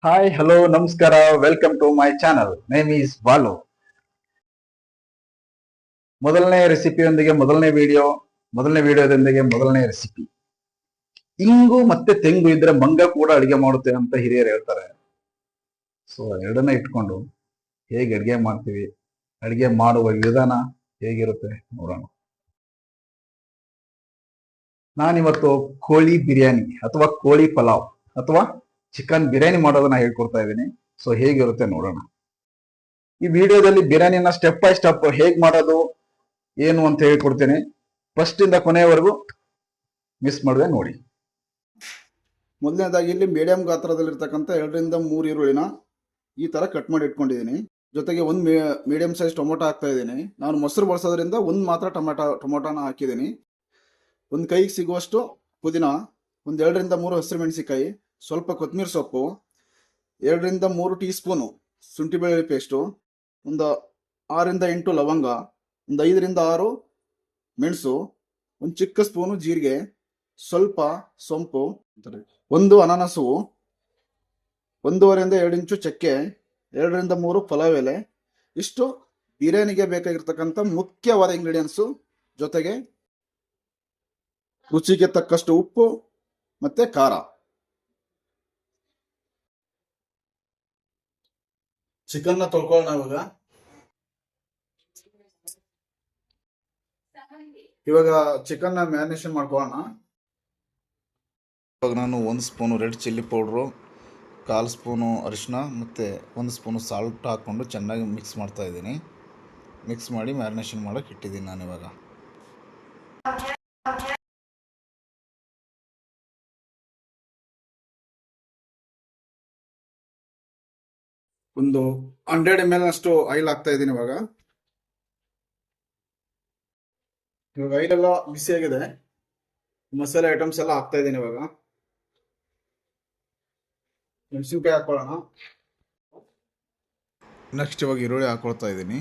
Hi hello ನಮಸ್ಕಾರ, welcome to my channel. Name is Balu. ಮೊದಲನೇ ರೆಸಿಪಿಯೊಂದಿಗೆ ಮೊದಲನೇ ವಿಡಿಯೋದೊಂದಿಗೆ ಮೊದಲನೇ ರೆಸಿಪಿ. ಇಂಗು ಮತ್ತೆ ತೆಂಗು ಇದ್ರೆ ಮಂಗ ಕೂಡ ಅಡಿಗೆ ಮಾಡುತ್ತೆ ಅಂತ ಹಿರಿಯರು ಹೇಳ್ತಾರೆ. ಸೊ ಎರಡನ್ನ ಇಟ್ಕೊಂಡು ಹೇಗೆ ಅಡಿಗೆ ಮಾಡ್ತೀವಿ, ಅಡಿಗೆ ಮಾಡುವ ವಿಧಾನ ಹೇಗಿರುತ್ತೆ ನೋಡೋಣ. ನಾನಿವತ್ತು ಕೋಳಿ ಬಿರಿಯಾನಿ ಅಥವಾ ಕೋಳಿ ಪಲಾವ್ ಅಥವಾ ಚಿಕನ್ ಬಿರಿಯಾನಿ ಮಾಡೋದನ್ನ ಹೇಳ್ಕೊಡ್ತಾ ಇದ್ದೀನಿ. ಸೊ ಹೇಗಿರುತ್ತೆ ನೋಡೋಣ. ಈ ವಿಡಿಯೋದಲ್ಲಿ ಬಿರಿಯಾನಿನ ಸ್ಟೆಪ್ ಬೈ ಸ್ಟೆಪ್ ಹೇಗ್ ಮಾಡೋದು ಏನು ಅಂತ ಹೇಳ್ಕೊಡ್ತೇನೆ. ಫಸ್ಟ್ ಇಂದ ಕೊನೆಯವರೆಗೂ ಮಿಸ್ ಮಾಡದೆ ನೋಡಿ. ಮೊದಲನೇದಾಗಿ ಇಲ್ಲಿ ಮೀಡಿಯಂ ಗಾತ್ರದಲ್ಲಿರ್ತಕ್ಕಂಥ 2-3 ಈರುಳ್ಳಿನ ಈ ತರ ಕಟ್ ಮಾಡಿ ಇಟ್ಕೊಂಡಿದ್ದೀನಿ. ಜೊತೆಗೆ ಒಂದು ಮೀಡಿಯಂ ಸೈಜ್ ಟೊಮೊಟೊ ಹಾಕ್ತಾ ಇದ್ದೀನಿ. ನಾನು ಮೊಸರು ಬಳಸೋದ್ರಿಂದ ಒಂದು ಮಾತ್ರ ಟೊಮೊಟೊನ ಹಾಕಿದ್ದೀನಿ. ಒಂದು ಕೈಗೆ ಸಿಗುವಷ್ಟು ಪುದೀನ, ಒಂದು 2-3 ಹಸಿರು ಮೆಣಸಿಕಾಯಿ, ಸ್ವಲ್ಪ ಕೊತ್ತಂಬರಿ ಸೊಪ್ಪು, 2-3 ಟೀ ಸ್ಪೂನು ಶುಂಠಿ ಬೆಳ್ಳುಳ್ಳಿ ಪೇಸ್ಟು, ಒಂದು 6-8 ಲವಂಗ, ಒಂದು 5-6 ಮೆಣಸು, ಒಂದು ಚಿಕ್ಕ ಸ್ಪೂನು ಜೀರಿಗೆ, ಸ್ವಲ್ಪ ಸೊಂಪು, ಒಂದು ಅನಾನಸು, 1.5-2 ಇಂಚು ಚಕ್ಕೆ, 2-3 ಪಲಾವ್ ಎಲೆ. ಇಷ್ಟು ಬಿರಿಯಾನಿಗೆ ಬೇಕಾಗಿರ್ತಕ್ಕಂಥ ಮುಖ್ಯವಾದ ಇಂಗ್ರೀಡಿಯೆಂಟ್ಸು. ಜೊತೆಗೆ ರುಚಿಗೆ ತಕ್ಕಷ್ಟು ಉಪ್ಪು ಮತ್ತೆ ಖಾರ. ಚಿಕನ್ನ ತೊಳ್ಕೊಳ್ಳೋಣ. ಇವಾಗ ಚಿಕನ್ನ ಮ್ಯಾರಿನೇಷನ್ ಮಾಡ್ಕೊಳ್ಳೋಣ. ಇವಾಗ ನಾನು 1 spoon red chilli powder, 1/4 spoon ಅರಿಶಿನ ಮತ್ತು 1 ಸ್ಪೂನು ಸಾಲ್ಟ್ ಹಾಕ್ಕೊಂಡು ಚೆನ್ನಾಗಿ ಮಿಕ್ಸ್ ಮಾಡ್ತಾ ಇದ್ದೀನಿ. ಮಿಕ್ಸ್ ಮಾಡಿ ಮ್ಯಾರಿನೇಷನ್ ಮಾಡೋಕೆ ಇಟ್ಟಿದ್ದೀನಿ ನಾನು. ಇವಾಗ ಒಂದು 100 ml ಅಷ್ಟು ಆಯಿಲ್ ಹಾಕ್ತಾ ಇದ್ದೀನಿ. ಇವಾಗ ಆಯಿಲ್ ಎಲ್ಲ ಬಿಸಿಯಾಗಿದೆ. ಮಸಾಲೆ ಐಟಮ್ಸ್ ಎಲ್ಲ ಹಾಕ್ತಾ ಇದ್ದೀನಿ. ಇವಾಗ ಮೆಣಸಿನ್ಕಾಯಿ ಹಾಕೊಳ್ಳೋಣ. ನೆಕ್ಸ್ಟ್ ಇವಾಗ ಈರುಳ್ಳಿ ಹಾಕೊಳ್ತಾ ಇದ್ದೀನಿ.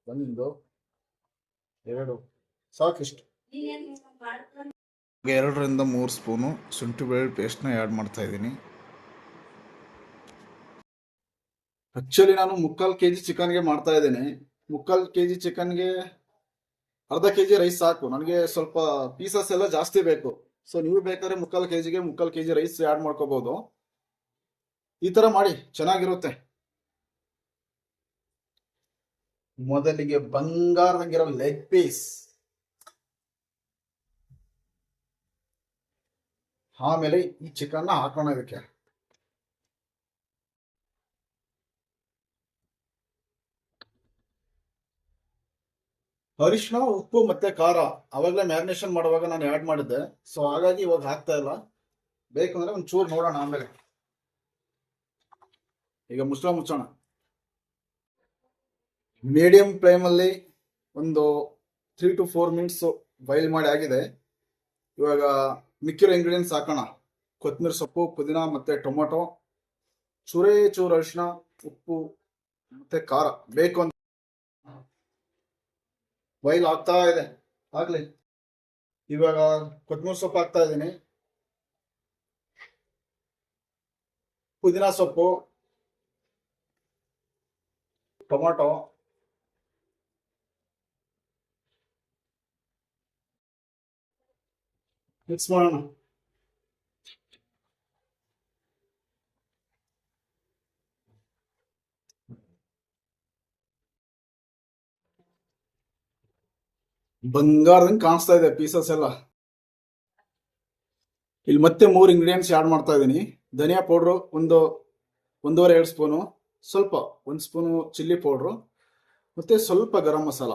ಒಂದು 2 ಸಾಕಿಷ್ಟು. 2-3 ಸ್ಪೂನು ಶುಂಠಿ ಬೆಳ್ಳುಳ್ಳಿ ಪೇಸ್ಟ್ನ ಆ್ಯಡ್ ಮಾಡ್ತಾ ಇದ್ದೀನಿ. ಆಕ್ಚುಲಿ ನಾನು 3/4 kg ಚಿಕನ್ಗೆ ಮಾಡ್ತಾ ಇದ್ದೀನಿ. 3/4 kg ಚಿಕನ್ಗೆ ಅರ್ಧ kg ರೈಸ್ ಸಾಕು. ನನಗೆ ಸ್ವಲ್ಪ ಪೀಸಸ್ ಎಲ್ಲ ಜಾಸ್ತಿ ಬೇಕು. ಸೊ ನೀವು ಬೇಕಾದ್ರೆ 3/4 kgಗೆ 3/4 kg ರೈಸ್ ಆ್ಯಡ್ ಮಾಡ್ಕೋಬಹುದು. ಈ ತರ ಮಾಡಿ ಚೆನ್ನಾಗಿರುತ್ತೆ. ಮೊದಲಿಗೆ ಬಂಗಾರದಂಗಿರೋ ಲೆಗ್ ಪೀಸ್, ಆಮೇಲೆ ಈ ಚಿಕನ್ನ ಹಾಕೋಣ. ಇದಕ್ಕೆ ಅರಿಶಿನ, ಉಪ್ಪು ಮತ್ತೆ ಖಾರ ಅವಾಗಲೇ ಮ್ಯಾರಿನೇಷನ್ ಮಾಡುವಾಗ ನಾನು ಆ್ಯಡ್ ಮಾಡಿದ್ದೆ. ಸೊ ಹಾಗಾಗಿ ಇವಾಗ ಹಾಕ್ತಾ ಇಲ್ಲ. ಬೇಕಂದ್ರೆ ಒಂದು ಚೂರು ನೋಡೋಣ ಆಮೇಲೆ. ಈಗ ಮುಚ್ಚೋಣ. ಮೀಡಿಯಂ ಫ್ಲೇಮಲ್ಲಿ ಒಂದು 3 to 4 ಮಿನಿಟ್ಸ್ ಬಾಯ್ಲ್ ಮಾಡಿ ಆಗಿದೆ. ಇವಾಗ ಮಿಕ್ಕಿರೋ ಇಂಗ್ರೀಡಿಯೆಂಟ್ಸ್ ಹಾಕೋಣ. ಕೊತ್ತಂಬರಿ ಸೊಪ್ಪು, ಪುದೀನ ಮತ್ತೆ ಟೊಮೊಟೊ, ಚೂರು ಅರಿಶಿನ, ಉಪ್ಪು ಮತ್ತೆ ಖಾರ ಬೇಕು ಅಂತ ಬಾಯ್ಲ್ ಆಗ್ತಾ ಇದೆ. ಆಗ್ಲಿ. ಇವಾಗ ಕೊತ್ತಂಬರಿ ಸೊಪ್ಪು ಹಾಕ್ತಾ ಇದ್ದೀನಿ, ಪುದೀನ ಸೊಪ್ಪು, ಟೊಮೊಟೊ, ಮಿಕ್ಸ್ ಮಾಡೋಣ. ಬಂಗಾರದಂಗೆ ಕಾಣಿಸ್ತಾ ಇದೆ ಪೀಸಸ್ ಎಲ್ಲ. ಇಲ್ಲಿ ಮತ್ತೆ 3 ಇಂಗ್ರೀಡಿಯೆಂಟ್ಸ್ ಆ್ಯಡ್ ಮಾಡ್ತಾ ಇದ್ದೀನಿ. ಧನಿಯಾ ಪೌಡ್ರು 1.5-2 ಸ್ಪೂನು, ಸ್ವಲ್ಪ 1 ಸ್ಪೂನು ಚಿಲ್ಲಿ ಪೌಡ್ರು ಮತ್ತೆ ಸ್ವಲ್ಪ ಗರಂ ಮಸಾಲ.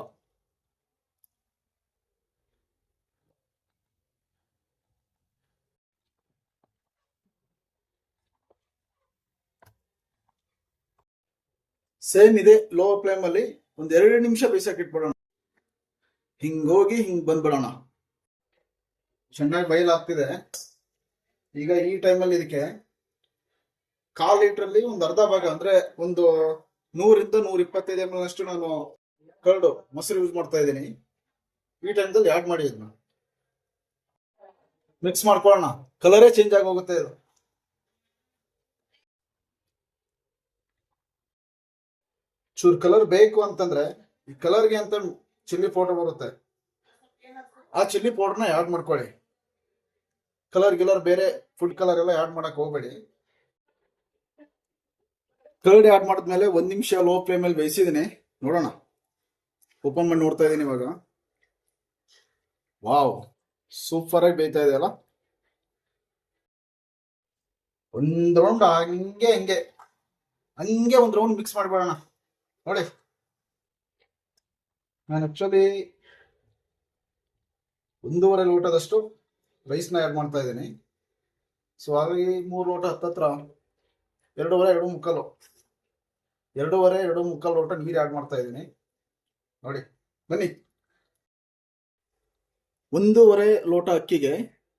ಸೇಮ್ ಇದೆ. ಲೋ ಫ್ಲೇಮ್ ಅಲ್ಲಿ ಒಂದ್ 2 ನಿಮಿಷ ಬೇಯಿಸಕ್ಕೆ ಇಟ್ಬಿಡೋಣ. ಹಿಂಗೋಗಿ ಹಿಂಗ್ ಬಂದ್ಬಿಡೋಣ. ಚೆನ್ನಾಗಿ ಬೈಲ್ ಆಗ್ತಿದೆ. ಈಗ ಈ ಟೈಮಲ್ಲಿ ಇದಕ್ಕೆ 1/4 ಲೀಟ್ರಲ್ಲಿ ಒಂದು ಅರ್ಧ ಭಾಗ ಅಂದ್ರೆ ಒಂದು 100 ರಿಂದ 125 ml ಅಷ್ಟು ನಾನು ಕರ್ಡು ಮೊಸರು ಯೂಸ್ ಮಾಡ್ತಾ ಇದ್ದೀನಿ. ಈ ಟೈಮ್ದಲ್ಲಿ ಆಡ್ ಮಾಡಿ ಇದನ್ನ ಮಿಕ್ಸ್ ಮಾಡ್ಕೊಳ್ಳೋಣ. ಕಲರೇ ಚೇಂಜ್ ಆಗಿ ಹೋಗುತ್ತೆ ಇದು. ಚೂರ್ ಕಲರ್ ಬೇಕು ಅಂತಂದ್ರೆ ಈ ಕಲರ್ಗೆ ಅಂತ ಚಿಲ್ಲಿ ಪೌಡರ್ ಬರುತ್ತೆ, ಆ ಚಿಲ್ಲಿ ಪೌಡರ್ನ ಆಡ್ ಮಾಡ್ಕೊಳ್ಳಿ. ಗಿಲರ್ ಬೇರೆ ಫುಡ್ ಕಲರ್ ಎಲ್ಲ ಆಡ್ ಮಾಡಕ್ ಹೋಗ್ಬೇಡಿ. ಕರ್ಡ್ ಆಡ್ ಮಾಡಿದ್ಮೇಲೆ 1 ನಿಮಿಷ ಲೋ ಫ್ಲೇಮ್ ಅಲ್ಲಿ ಬೇಯಿಸಿದೀನಿ. ನೋಡೋಣ, ಓಪನ್ ಮಾಡಿ ನೋಡ್ತಾ ಇದೀನಿ ಇವಾಗ. ವಾವ್, ಸೂಪರ್ ಆಗಿ ಬೇಯ್ತಾ ಇದೆ ಅಲ್ಲ. ಒಂದ್ ರೌಂಡ್ ಹಂಗೆ ಒಂದ್ ರೌಂಡ್ ಮಿಕ್ಸ್ ಮಾಡ್ಬೇಡೋಣ. ನೋಡಿ, ನಾನು ಆಕ್ಚುಲಿ 1.5 ಲೋಟದಷ್ಟು ರೈಸ್ನ ಆ್ಯಡ್ ಮಾಡ್ತಾ ಇದ್ದೀನಿ. ಸೊ ಹಾಗಾಗಿ 3 ಲೋಟ ಹತ್ತತ್ರ 2.5 ಲೋಟ ನೀರು ಆ್ಯಡ್ ಮಾಡ್ತಾ ಇದ್ದೀನಿ. ನೋಡಿ ಬನ್ನಿ, 1.5 ಲೋಟ ಅಕ್ಕಿಗೆ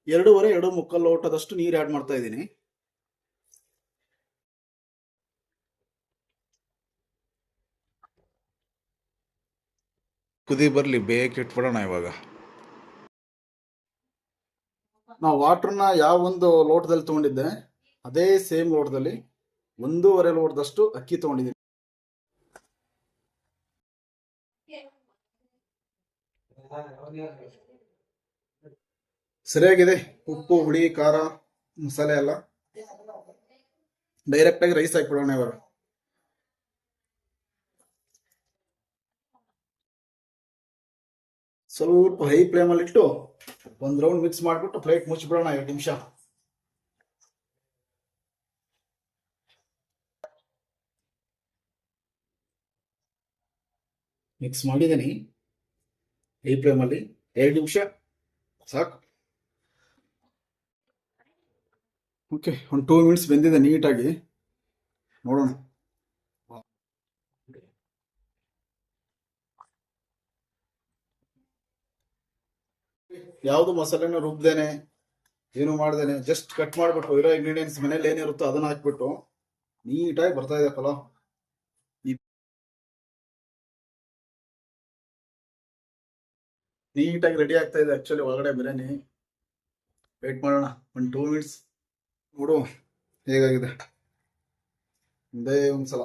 2.5 ಲೋಟದಷ್ಟು ನೀರು ಆ್ಯಡ್ ಮಾಡ್ತಾ ಇದ್ದೀನಿ. ಕುದಿ ಬರಲಿ, ಬೇಯಕ್ಕೆ ಇಟ್ಬಿಡೋಣ ಇವಾಗ. ನಾವು ವಾಟರ್ನ ಯಾವ ಒಂದು ಲೋಟದಲ್ಲಿ ತಗೊಂಡಿದ್ದೆ ಅದೇ ಸೇಮ್ ಲೋಟದಲ್ಲಿ 1.5 ಲೋಟದಷ್ಟು ಅಕ್ಕಿ ತಗೊಂಡಿದ್ದೀನಿ. ಸರಿಯಾಗಿದೆ ಉಪ್ಪು, ಹುಳಿ, ಖಾರ, ಮಸಾಲೆ ಎಲ್ಲ. ಡೈರೆಕ್ಟ್ ಆಗಿ ರೈಸ್ ಹಾಕ್ಬಿಡೋಣ ಇವಾಗ. ಸ್ವಲ್ಪ ಹೈ ಫ್ಲೇಮಲ್ಲಿ ಇಟ್ಟು ಒಂದ್ ರೌಂಡ್ ಮಿಕ್ಸ್ ಮಾಡಿಬಿಟ್ಟು ಪ್ಲೇಟ್ ಮುಚ್ಚಿಬಿಡೋಣ 2 ನಿಮಿಷ. ಮಿಕ್ಸ್ ಮಾಡಿದ್ದೀನಿ ಹೈ ಫ್ಲೇಮಲ್ಲಿ 2 ನಿಮಿಷ ಸಾಕು. ಓಕೆ, ಒಂದು 2 ಮಿನಿಟ್ಸ್ ಬೆಂದಿದೆ ನೀಟಾಗಿ. ನೋಡೋಣ. ಯಾವುದು ಮಸಾಲೆನ ರುಬ್ದೇನೆ ಏನು ಮಾಡ್ದೇನೆ ಜಸ್ಟ್ ಕಟ್ ಮಾಡ್ಬಿಟ್ಟು ಇರೋ ಇಂಗ್ರೀಡಿಯೆಂಟ್ಸ್ ಮನೇಲಿ ಏನಿರುತ್ತೋ ಅದನ್ನ ಹಾಕ್ಬಿಟ್ಟು ನೀಟಾಗಿ ಬರ್ತಾ ಇದೆ ಪಲಾವ್. ನೀಟಾಗಿ ರೆಡಿ ಆಗ್ತಾ ಇದೆ ಆಕ್ಚುಲಿ ಒಳಗಡೆ ಬಿರಿಯಾನಿ. ವೇಟ್ ಮಾಡೋಣ ಒಂದು 2 ಮಿನಿಟ್ಸ್, ನೋಡು ಹೇಗಾಗಿದೆ. ಒಂದೇ ಒಂದ್ಸಲ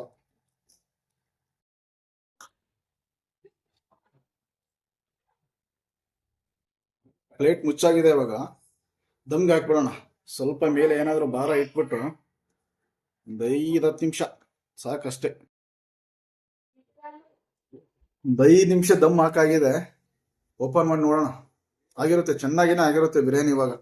ಪ್ಲೇಟ್ ಮುಚ್ಚಾಗಿದೆ. ಇವಾಗ ದಮ್ಗೆ ಹಾಕ್ಬಿಡೋಣ. ಸ್ವಲ್ಪ ಮೇಲೆ ಏನಾದರೂ ಭಾರ ಇಟ್ಬಿಟ್ಟು ಒಂದು 5-10 ನಿಮಿಷ ಸಾಕಷ್ಟೇ. 5 ನಿಮಿಷ ದಮ್ ಹಾಕಾಗಿದೆ. ಓಪನ್ ಮಾಡಿ ನೋಡೋಣ. ಆಗಿರುತ್ತೆ, ಚೆನ್ನಾಗೇನೆ ಆಗಿರುತ್ತೆ ಬಿರಿಯಾನಿ ಇವಾಗ.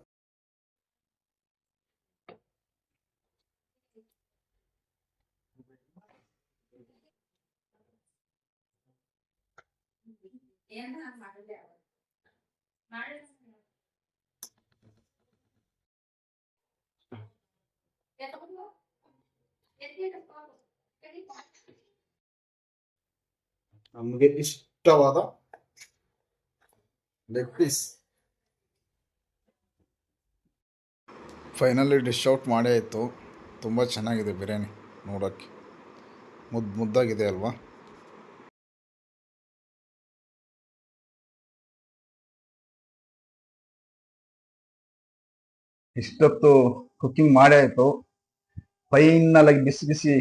ನಮಗೆ ಇಷ್ಟವಾದ leg piece finally dish out ಮಾಡೇ ಆಯಿತು. ತುಂಬ ಚೆನ್ನಾಗಿದೆ ಬಿರಿಯಾನಿ, ನೋಡೋಕ್ಕೆ ಮುದ್ದಾಗಿದೆ ಅಲ್ವಾ. ಇಷ್ಟೊತ್ತು ಕುಕಿಂಗ್ ಮಾಡೇ ಆಯ್ತು. ಫೈನಲ್ ಆಗಿ ಬಿಸಿ ಬಿಸಿ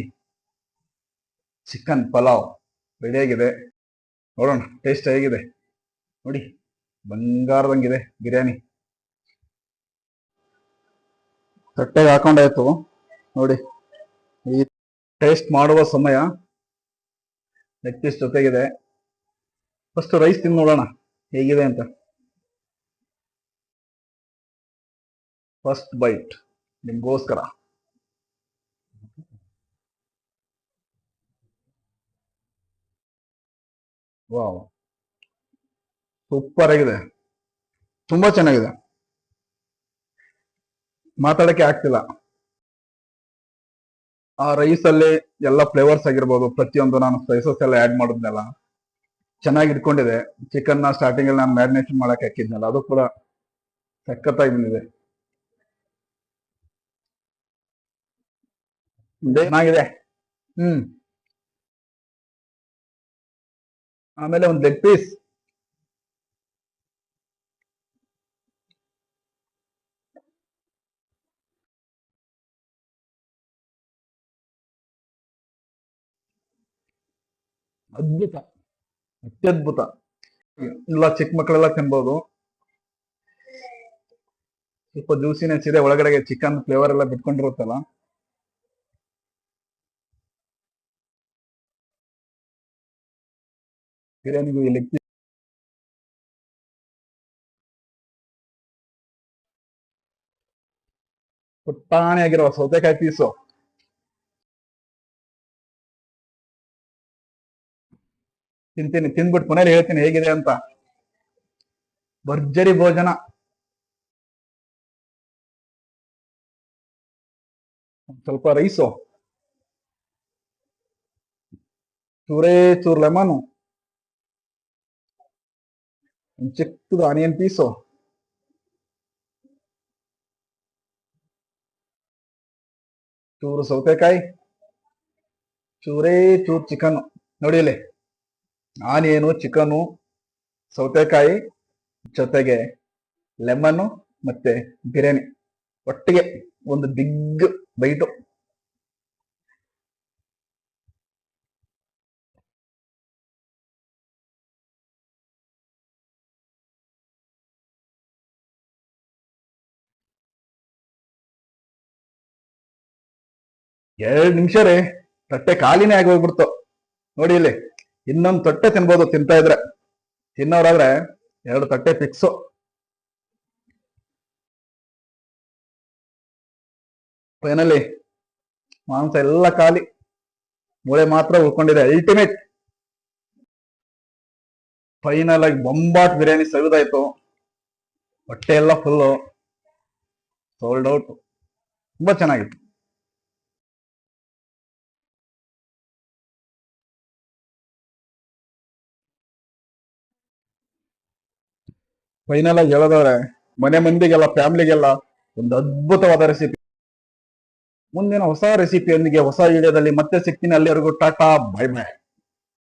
ಚಿಕನ್ ಪಲಾವ್ ರೆಡಿಯಾಗಿದೆ. ನೋಡೋಣ ಟೇಸ್ಟ್ ಹೇಗಿದೆ. ನೋಡಿ, ಬಂಗಾರದಂಗಿದೆ ಬಿರಿಯಾನಿ. ತಟ್ಟೆಗೆ ಹಾಕೊಂಡಾಯ್ತು. ನೋಡಿ, ಈ ಟೇಸ್ಟ್ ಮಾಡುವ ಸಮಯ ಲೆಗ್ ಪೀಸ್ ಜೊತೆಗಿದೆ. ಫಸ್ಟ್ ರೈಸ್ ತಿಂದು ನೋಡೋಣ ಹೇಗಿದೆ ಅಂತ. ಫಸ್ಟ್ ಬೈಟ್ ನಿಮ್ಗೋಸ್ಕರ. ವಾವ್, ಸೂಪರ್ ಆಗಿದೆ, ತುಂಬಾ ಚೆನ್ನಾಗಿದೆ, ಮಾತಾಡಕ್ಕೆ ಆಗ್ತಿಲ್ಲ. ಆ ರೈಸ್ ಅಲ್ಲಿ ಎಲ್ಲ ಫ್ಲೇವರ್ಸ್ ಆಗಿರ್ಬೋದು, ಪ್ರತಿಯೊಂದು ನಾನು ಸ್ಪೈಸಸ್ ಎಲ್ಲ ಆಡ್ ಮಾಡಿದ್ನಲ್ಲ ಚೆನ್ನಾಗಿ ಇಟ್ಕೊಂಡಿದೆ. ಚಿಕನ್ ನ ಸ್ಟಾರ್ಟಿಂಗ್ ಅಲ್ಲಿ ನಾನು ಮ್ಯಾರಿನೇಷನ್ ಮಾಡಕ್ ಹಾಕಿದ್ನಲ್ಲ ಅದು ಕೂಡ ಸಖತ್ತಾಗಿ ಬಂದಿದೆ. ಚೆನ್ನಾಗಿದೆ. ಆಮೇಲೆ ಒಂದು ಲೆಗ್ ಪೀಸ್. ಅದ್ಭುತ, ಅತ್ಯದ್ಭುತ. ಇಲ್ಲ ಚಿಕ್ಕ ಮಕ್ಕಳೆಲ್ಲ ತಿನ್ಬೋದು. ಸ್ವಲ್ಪ ಜ್ಯೂಸಿನೆಸ್ ಇದೆ, ಒಳಗಡೆಗೆ ಚಿಕನ್ ಫ್ಲೇವರ್ ಎಲ್ಲ ಬಿಟ್ಕೊಂಡಿರುತ್ತಲ್ಲ. ಬಿರಿಯಾನಿಗೂ ಈ ಲೆಗ್ ಪೀಸ್ ಪುಟ್ಟಾಣಿ ಆಗಿರುವ ಸೌತೆಕಾಯಿ ಪೀಸು. ತಿಂತೀನಿ, ತಿಂದ್ಬಿಟ್ಟು ಮನೇಲಿ ಹೇಳ್ತೀನಿ ಹೇಗಿದೆ ಅಂತ. ಭರ್ಜರಿ ಭೋಜನ. ಸ್ವಲ್ಪ ರೈಸು, ಚೂರೇ ಚೂರ್ ಲೆಮನು, ಚಿಕ್ಕದು ಆನಿಯನ್ ಪೀಸು, ಚೂರು ಸೌತೆಕಾಯಿ, ಚೂರೇ ಚೂರ್ ಚಿಕನ್. ನೋಡಿ ಇಲ್ಲಿ, ಆನಿಯನು, ಚಿಕನು, ಸೌತೆಕಾಯಿ ಜೊತೆಗೆ ಲೆಮನ್ನು ಮತ್ತೆ ಬಿರಿಯಾನಿ ಒಟ್ಟಿಗೆ ಒಂದು ಬಿಗ್ ಬೈಟು. ಎರಡ್ ನಿಮಿಷ ರೀ, ತಟ್ಟೆ ಖಾಲಿನೇ ಆಗಿ ಹೋಗ್ಬಿಡ್ತು. ನೋಡಿ ಇಲ್ಲಿ, ಇನ್ನೊಂದು ತಟ್ಟೆ ತಿನ್ಬೋದು ತಿಂತಾ ಇದ್ರೆ. ತಿನ್ನೋರಾದ್ರೆ 2 ತಟ್ಟೆ ಫಿಕ್ಸು. ಫೈನಲಿ ಮಾಂಸ ಎಲ್ಲ ಖಾಲಿ, ಮೂಳೆ ಮಾತ್ರ ಉಳ್ಕೊಂಡಿದೆ. ಅಲ್ಟಿಮೇಟ್ ಫೈನಲ್ ಆಗಿ ಬೊಂಬಾಟ್ ಬಿರಿಯಾನಿ ಸವಿದಾಯ್ತು. ಹೊಟ್ಟೆ ಎಲ್ಲ ಫುಲ್ಲು, ಸೋಲ್ಡ್ ಔಟ್. ತುಂಬಾ ಚೆನ್ನಾಗಿತ್ತು. ಫೈನಲ್ ಆಗಿ ಹೇಳೋದಾದ್ರೆ, ಮನೆ ಮಂದಿಗೆಲ್ಲ, ಫ್ಯಾಮಿಲಿಗೆಲ್ಲ ಒಂದು ಅದ್ಭುತವಾದ ರೆಸಿಪಿ. ಮುಂದಿನ ಹೊಸ ರೆಸಿಪಿಯೊಂದಿಗೆ ಹೊಸ ವಿಡಿಯೋದಲ್ಲಿ ಮತ್ತೆ ಸಿಗ್ತೀನಿ. ಅಲ್ಲಿವರೆಗೂ ಟಾಟಾ, ಬೈ ಬೈ.